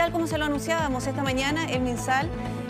tal como se lo anunciábamos esta mañana, el MinSal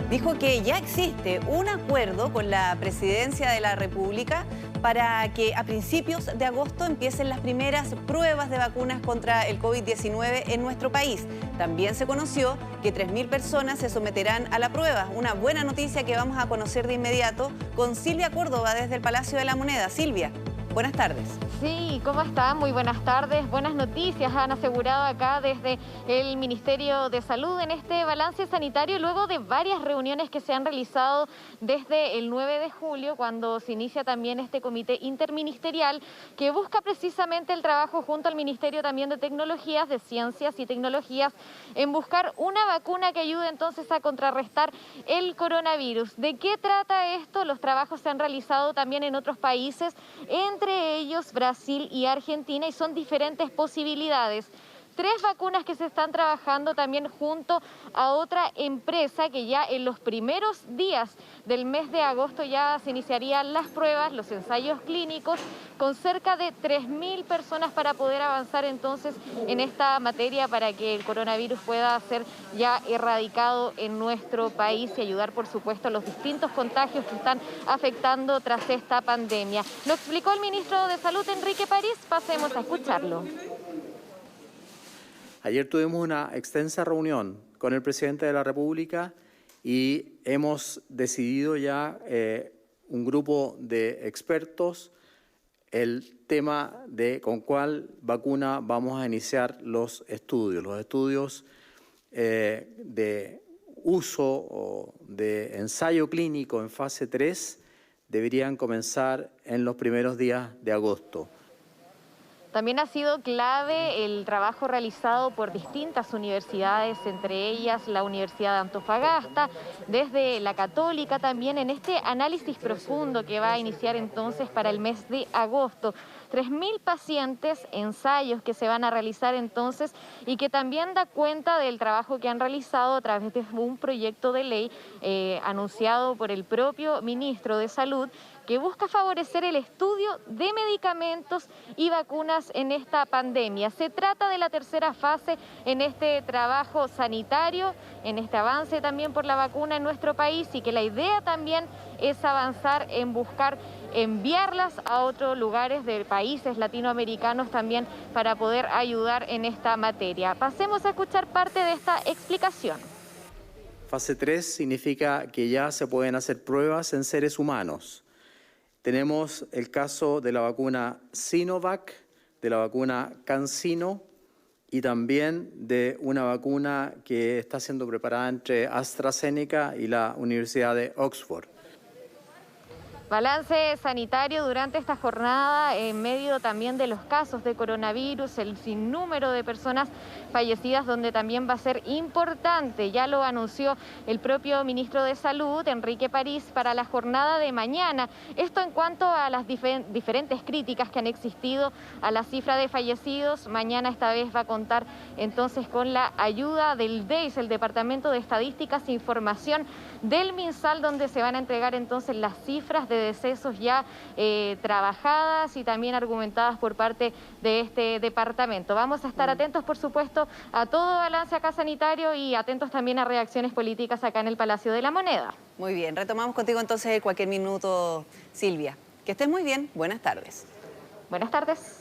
dijo que ya existe un acuerdo con la Presidencia de la República para que a principios de agosto empiecen las primeras pruebas de vacunas contra el COVID-19 en nuestro país. También se conoció que 3.000 personas se someterán a la prueba. Una buena noticia que vamos a conocer de inmediato con Silvia Córdoba desde el Palacio de la Moneda. Silvia, buenas tardes. Sí, ¿cómo están? Muy buenas tardes. Buenas noticias han asegurado acá desde el Ministerio de Salud en este balance sanitario luego de varias reuniones que se han realizado desde el 9 de julio, cuando se inicia también este comité interministerial que busca precisamente el trabajo junto al Ministerio también de Tecnologías, de Ciencias y Tecnologías, en buscar una vacuna que ayude entonces a contrarrestar el coronavirus. ¿De qué trata esto? Los trabajos se han realizado también en otros países, entre ellos Brasil y Argentina, y son diferentes posibilidades. 3 vacunas que se están trabajando también junto a otra empresa que ya en los primeros días del mes de agosto ya se iniciarían las pruebas, los ensayos clínicos, con cerca de 3.000 personas para poder avanzar entonces en esta materia para que el coronavirus pueda ser ya erradicado en nuestro país y ayudar, por supuesto, a los distintos contagios que están afectando tras esta pandemia. Lo explicó el ministro de Salud, Enrique París. Pasemos a escucharlo. Ayer tuvimos una extensa reunión con el presidente de la República y hemos decidido ya un grupo de expertos el tema de con cuál vacuna vamos a iniciar los estudios. Los estudios de uso o de ensayo clínico en fase 3 deberían comenzar en los primeros días de agosto. También ha sido clave el trabajo realizado por distintas universidades, entre ellas la Universidad de Antofagasta, desde la Católica también, en este análisis profundo que va a iniciar entonces para el mes de agosto. 3.000 pacientes, ensayos que se van a realizar entonces y que también da cuenta del trabajo que han realizado a través de un proyecto de ley anunciado por el propio ministro de Salud, que busca favorecer el estudio de medicamentos y vacunas en esta pandemia. Se trata de la tercera fase en este trabajo sanitario, en este avance también por la vacuna en nuestro país, y que la idea también es avanzar en buscar enviarlas a otros lugares de países latinoamericanos también para poder ayudar en esta materia. Pasemos a escuchar parte de esta explicación. Fase 3 significa que ya se pueden hacer pruebas en seres humanos. Tenemos el caso de la vacuna Sinovac, de la vacuna CanSino y también de una vacuna que está siendo preparada entre AstraZeneca y la Universidad de Oxford. Balance sanitario durante esta jornada en medio también de los casos de coronavirus, el sinnúmero de personas fallecidas, donde también va a ser importante, ya lo anunció el propio ministro de Salud, Enrique París, para la jornada de mañana. Esto en cuanto a las diferentes críticas que han existido a la cifra de fallecidos. Mañana esta vez va a contar entonces con la ayuda del DEIS, el Departamento de Estadísticas e Información del MinSal, donde se van a entregar entonces las cifras de decesos ya trabajadas y también argumentadas por parte de este departamento. Vamos a estar atentos, por supuesto, a todo balance acá sanitario y atentos también a reacciones políticas acá en el Palacio de la Moneda. Muy bien, retomamos contigo entonces en cualquier minuto, Silvia. Que estés muy bien, buenas tardes. Buenas tardes.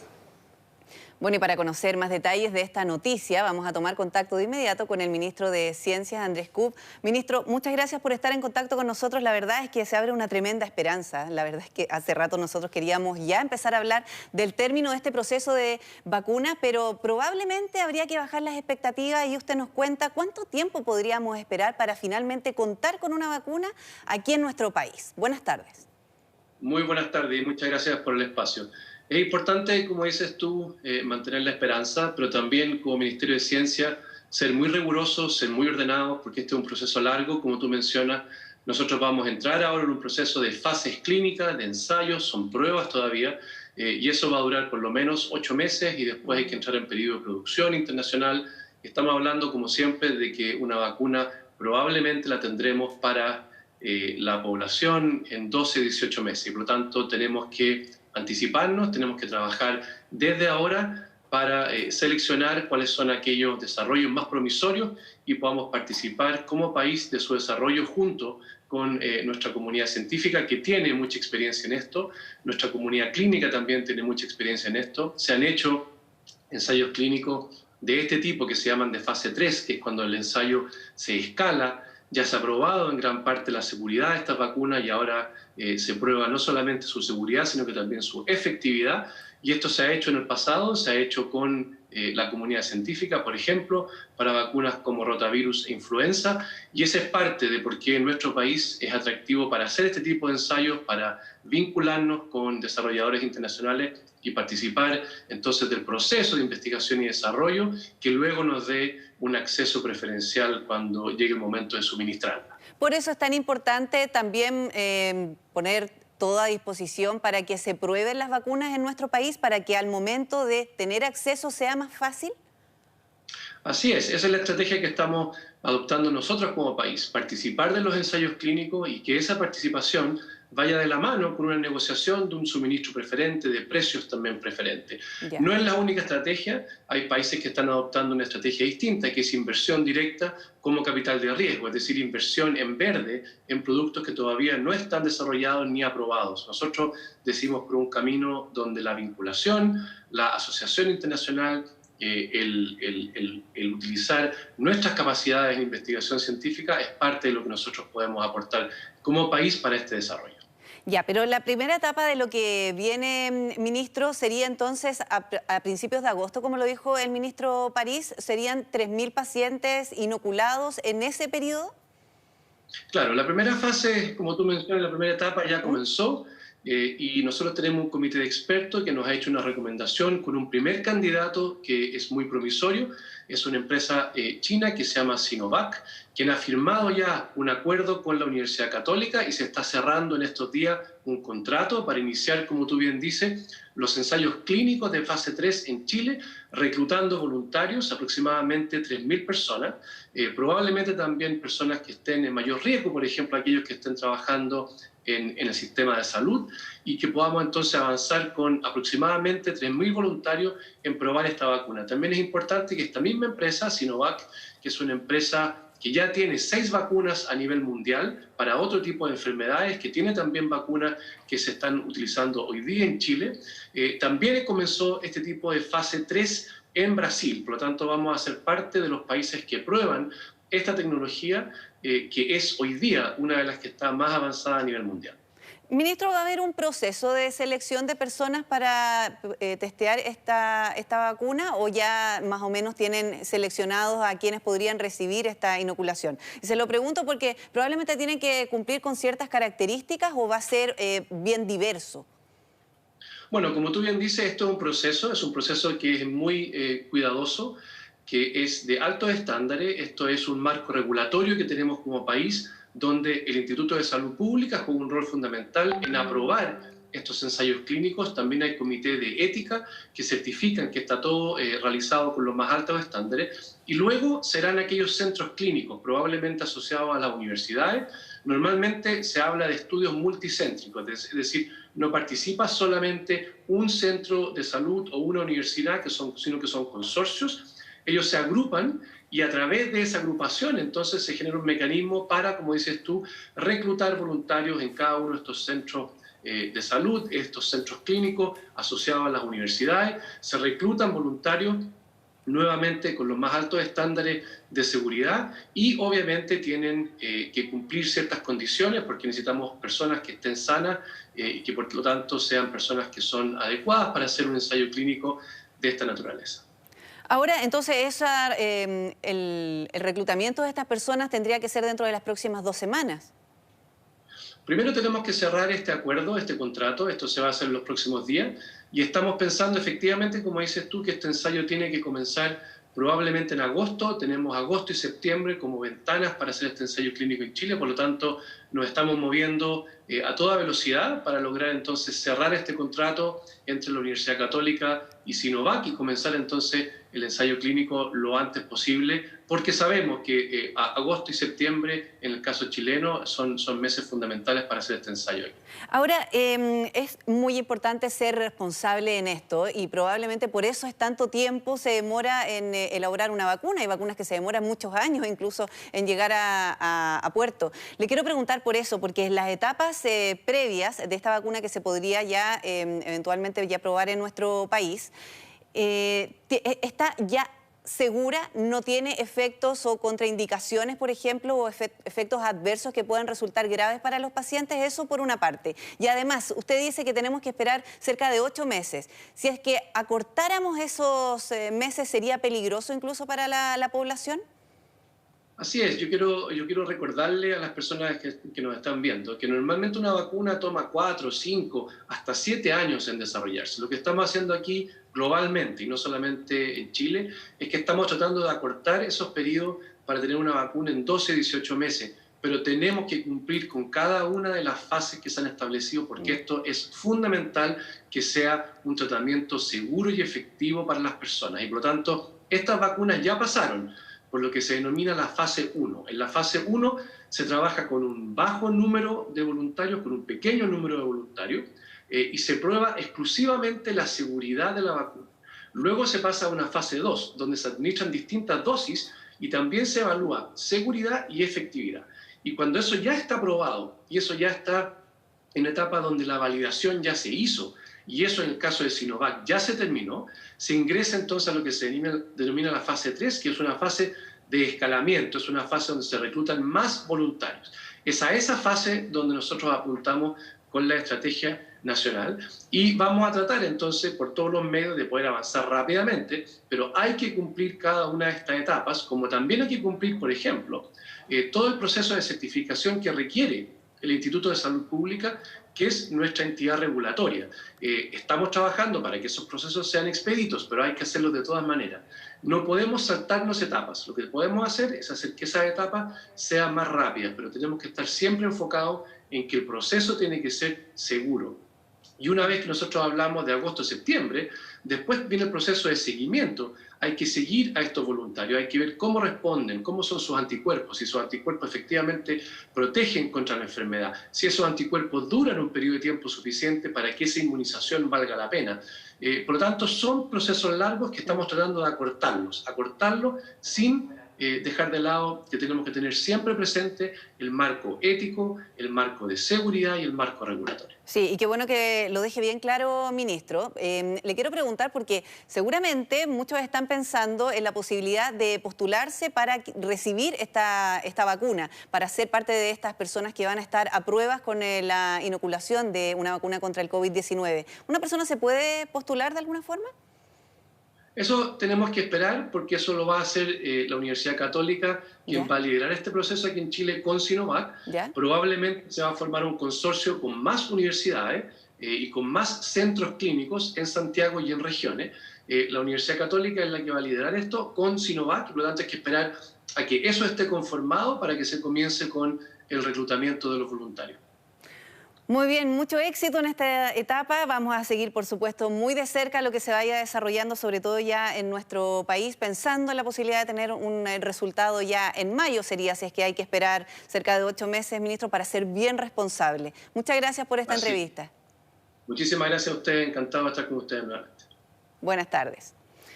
Bueno, y para conocer más detalles de esta noticia, vamos a tomar contacto de inmediato con el ministro de Ciencias, Andrés Kub. Ministro, muchas gracias por estar en contacto con nosotros. La verdad es que se abre una tremenda esperanza. La verdad es que hace rato nosotros queríamos ya empezar a hablar del término de este proceso de vacuna, pero probablemente habría que bajar las expectativas y usted nos cuenta cuánto tiempo podríamos esperar para finalmente contar con una vacuna aquí en nuestro país. Buenas tardes. Muy buenas tardes y muchas gracias por el espacio. Es importante, como dices tú, mantener la esperanza, pero también como Ministerio de Ciencia ser muy rigurosos, ser muy ordenados, porque este es un proceso largo, como tú mencionas. Nosotros vamos a entrar ahora en un proceso de fases clínicas, de ensayos, son pruebas todavía, y eso va a durar por lo menos 8 meses y después hay que entrar en periodo de producción internacional. Estamos hablando, como siempre, de que una vacuna probablemente la tendremos para la población en 12, 18 meses, y por lo tanto tenemos que anticiparnos, tenemos que trabajar desde ahora para seleccionar cuáles son aquellos desarrollos más promisorios y podamos participar como país de su desarrollo junto con nuestra comunidad científica, que tiene mucha experiencia en esto. Nuestra comunidad clínica también tiene mucha experiencia en esto. Se han hecho ensayos clínicos de este tipo que se llaman de fase 3, que es cuando el ensayo se escala. Ya se ha probado en gran parte la seguridad de estas vacunas y ahora se prueba no solamente su seguridad, sino que también su efectividad. Y esto se ha hecho en el pasado, se ha hecho con la comunidad científica, por ejemplo, para vacunas como rotavirus e influenza. Y esa es parte de por qué en nuestro país es atractivo para hacer este tipo de ensayos, para vincularnos con desarrolladores internacionales y participar entonces del proceso de investigación y desarrollo que luego nos dé un acceso preferencial cuando llegue el momento de suministrarla. Por eso es tan importante también poner toda disposición para que se prueben las vacunas en nuestro país, para que al momento de tener acceso sea más fácil. Así es, esa es la estrategia que estamos adoptando nosotros como país, participar de los ensayos clínicos y que esa participación vaya de la mano con una negociación de un suministro preferente, de precios también preferentes. Ya. No es la única estrategia, hay países que están adoptando una estrategia distinta, que es inversión directa como capital de riesgo, es decir, inversión en verde en productos que todavía no están desarrollados ni aprobados. Nosotros decimos por un camino donde la vinculación, la asociación internacional, el utilizar nuestras capacidades en investigación científica es parte de lo que nosotros podemos aportar como país para este desarrollo. Ya, pero la primera etapa de lo que viene, ministro, sería entonces a principios de agosto, como lo dijo el ministro París, ¿serían 3.000 pacientes inoculados en ese periodo? Claro, la primera fase, como tú mencionas, la primera etapa ya comenzó. Y nosotros tenemos un comité de expertos que nos ha hecho una recomendación con un primer candidato que es muy promisorio. Es una empresa china que se llama Sinovac, quien ha firmado ya un acuerdo con la Universidad Católica y se está cerrando en estos días un contrato para iniciar, como tú bien dices, los ensayos clínicos de fase 3 en Chile, reclutando voluntarios, aproximadamente 3.000 personas, probablemente también personas que estén en mayor riesgo, por ejemplo, aquellos que estén trabajando en el sistema de salud, y que podamos entonces avanzar con aproximadamente 3.000 voluntarios en probar esta vacuna. También es importante que esta misma empresa, Sinovac, que es una empresa que ya tiene 6 vacunas a nivel mundial para otro tipo de enfermedades, que tiene también vacunas que se están utilizando hoy día en Chile, también comenzó este tipo de fase 3 en Brasil. Por lo tanto, vamos a ser parte de los países que prueban esta tecnología, que es hoy día una de las que está más avanzada a nivel mundial. Ministro, ¿va a haber un proceso de selección de personas para testear esta vacuna o ya más o menos tienen seleccionados a quienes podrían recibir esta inoculación? Y se lo pregunto porque probablemente tienen que cumplir con ciertas características o va a ser bien diverso. Bueno, como tú bien dices, esto es un proceso que es muy cuidadoso, que es de altos estándares. Esto es un marco regulatorio que tenemos como país, donde el Instituto de Salud Pública juega un rol fundamental en aprobar estos ensayos clínicos. También hay comités de ética que certifican que está todo realizado con los más altos estándares. Y luego serán aquellos centros clínicos, probablemente asociados a las universidades. Normalmente se habla de estudios multicéntricos, es decir, no participa solamente un centro de salud o una universidad, sino que son consorcios. Ellos se agrupan y a través de esa agrupación entonces se genera un mecanismo para, como dices tú, reclutar voluntarios en cada uno de estos centros de salud, estos centros clínicos asociados a las universidades. Se reclutan voluntarios nuevamente con los más altos estándares de seguridad y obviamente tienen que cumplir ciertas condiciones porque necesitamos personas que estén sanas y que por lo tanto sean personas que son adecuadas para hacer un ensayo clínico de esta naturaleza. Ahora, entonces, el reclutamiento de estas personas tendría que ser dentro de las próximas 2 semanas. Primero tenemos que cerrar este acuerdo, este contrato. Esto se va a hacer en los próximos días y estamos pensando efectivamente, como dices tú, que este ensayo tiene que comenzar probablemente en agosto. Tenemos agosto y septiembre como ventanas para hacer este ensayo clínico en Chile. Por lo tanto, nos estamos moviendo a toda velocidad para lograr entonces cerrar este contrato entre la Universidad Católica y Sinovac y comenzar entonces el ensayo clínico lo antes posible, porque sabemos que agosto y septiembre, en el caso chileno, son meses fundamentales para hacer este ensayo. Ahora, es muy importante ser responsable en esto y probablemente por eso es tanto tiempo se demora en elaborar una vacuna. Hay vacunas que se demoran muchos años incluso en llegar a puerto. Le quiero preguntar por eso, porque en las etapas previas de esta vacuna que se podría ya eventualmente ya probar en nuestro país, está ya segura, no tiene efectos o contraindicaciones, por ejemplo, o efectos adversos que puedan resultar graves para los pacientes. Eso por una parte. Y además, usted dice que tenemos que esperar cerca de 8 meses. Si es que acortáramos esos meses, ¿sería peligroso incluso para la población? Así es, yo quiero recordarle a las personas que nos están viendo que normalmente una vacuna toma 4, 5, hasta 7 años en desarrollarse. Lo que estamos haciendo aquí globalmente, y no solamente en Chile, es que estamos tratando de acortar esos periodos para tener una vacuna en 12, 18 meses, pero tenemos que cumplir con cada una de las fases que se han establecido, porque esto es fundamental que sea un tratamiento seguro y efectivo para las personas. Y por lo tanto, estas vacunas ya pasaron por lo que se denomina la fase 1. En la fase 1 se trabaja con un bajo número de voluntarios, con un pequeño número de voluntarios, y se prueba exclusivamente la seguridad de la vacuna. Luego se pasa a una fase 2, donde se administran distintas dosis y también se evalúa seguridad y efectividad. Y cuando eso ya está aprobado, y eso ya está en etapa donde la validación ya se hizo, y eso en el caso de Sinovac ya se terminó, se ingresa entonces a lo que se denomina la fase 3, que es una fase de escalamiento, es una fase donde se reclutan más voluntarios. Es a esa fase donde nosotros apuntamos con la estrategia nacional y vamos a tratar entonces por todos los medios de poder avanzar rápidamente, pero hay que cumplir cada una de estas etapas, como también hay que cumplir, por ejemplo, todo el proceso de certificación que requiere el Instituto de Salud Pública, que es nuestra entidad regulatoria. Estamos trabajando para que esos procesos sean expeditos, pero hay que hacerlos de todas maneras. No podemos saltarnos etapas. Lo que podemos hacer es hacer que esas etapas sean más rápidas, pero tenemos que estar siempre enfocados en que el proceso tiene que ser seguro. Y una vez que nosotros hablamos de agosto-septiembre, después viene el proceso de seguimiento. Hay que seguir a estos voluntarios, hay que ver cómo responden, cómo son sus anticuerpos, si sus anticuerpos efectivamente protegen contra la enfermedad, si esos anticuerpos duran un periodo de tiempo suficiente para que esa inmunización valga la pena. Por lo tanto, son procesos largos que estamos tratando de acortarlos sin dejar de lado que tenemos que tener siempre presente el marco ético, el marco de seguridad y el marco regulatorio. Sí, y qué bueno que lo deje bien claro, ministro. Le quiero preguntar porque seguramente muchos están pensando en la posibilidad de postularse para recibir esta vacuna, para ser parte de estas personas que van a estar a pruebas con la inoculación de una vacuna contra el COVID-19. ¿Una persona se puede postular de alguna forma? Eso tenemos que esperar porque eso lo va a hacer la Universidad Católica, quien va a liderar este proceso aquí en Chile con Sinovac. Probablemente se va a formar un consorcio con más universidades y con más centros clínicos en Santiago y en regiones. La Universidad Católica es la que va a liderar esto con Sinovac, por lo tanto hay que esperar a que eso esté conformado para que se comience con el reclutamiento de los voluntarios. Muy bien, mucho éxito en esta etapa. Vamos a seguir, por supuesto, muy de cerca lo que se vaya desarrollando, sobre todo ya en nuestro país, pensando en la posibilidad de tener un resultado ya en mayo sería, si es que hay que esperar cerca de 8 meses, ministro, para ser bien responsable. Muchas gracias por esta entrevista. Muchísimas gracias a usted, encantado de estar con ustedes nuevamente. Buenas tardes.